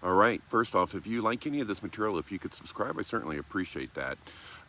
All right. First off, if you like any of this material, if you could subscribe, I certainly appreciate that.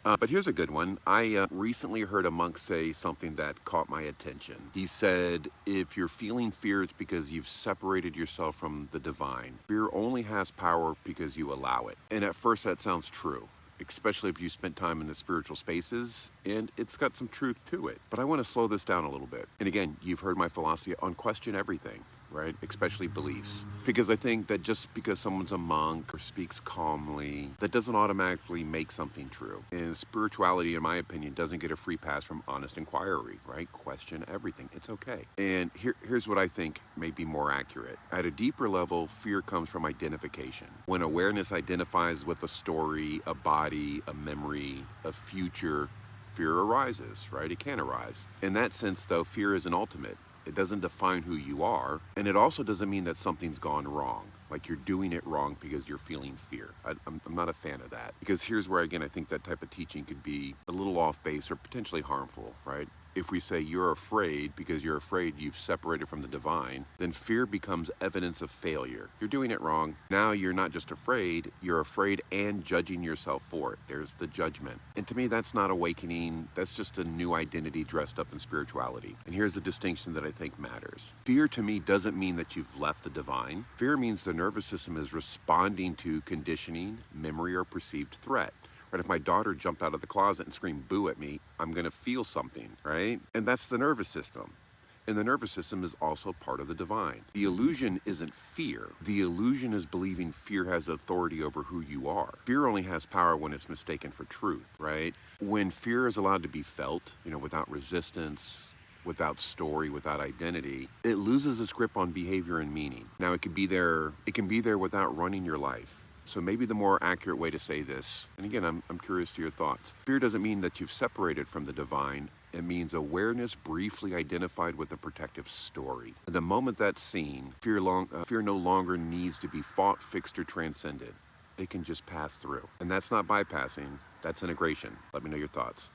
But here's a good one. I recently heard a monk say something that caught my attention. He said, if you're feeling fear, it's because you've separated yourself from the divine. Fear only has power because you allow it. And at first that sounds true, especially if you spent time in the spiritual spaces, and it's got some truth to it. But I want to slow this down a little bit. And again, you've heard my philosophy on question everything, right? Especially beliefs. Because I think that just because someone's a monk or speaks calmly, that doesn't automatically make something true. And spirituality, in my opinion, doesn't get a free pass from honest inquiry, right? Question everything. It's okay. And here's what I think may be more accurate. At a deeper level, fear comes from identification. When awareness identifies with a story, a body, a memory, a future, fear arises, right? It can arise. In that sense, though, fear isn't ultimate. It doesn't define who you are, and it also doesn't mean that something's gone wrong, like you're doing it wrong because you're feeling fear. I'm not a fan of that, because here's where, again, I think that type of teaching could be a little off base or potentially harmful, right? If we say you're afraid because you're afraid you've separated from the divine, then fear becomes evidence of failure. You're doing it wrong. Now you're not just afraid, you're afraid and judging yourself for it. There's the judgment. And to me, that's not awakening. That's just a new identity dressed up in spirituality. And here's the distinction that I think matters. Fear to me doesn't mean that you've left the divine. Fear means the nervous system is responding to conditioning, memory, or perceived threat. Right? If my daughter jumped out of the closet and screamed boo at me, I'm going to feel something, right? And that's the nervous system. And the nervous system is also part of the divine. The illusion isn't fear. The illusion is believing fear has authority over who you are. Fear only has power when it's mistaken for truth, right? When fear is allowed to be felt, without resistance, without story, without identity, it loses its grip on behavior and meaning. Now, it can be there without running your life. So maybe the more accurate way to say this, and again, I'm curious to your thoughts. Fear doesn't mean that you've separated from the divine. It means awareness briefly identified with a protective story. The moment that's seen, fear no longer needs to be fought, fixed, or transcended. It can just pass through. And that's not bypassing, that's integration. Let me know your thoughts.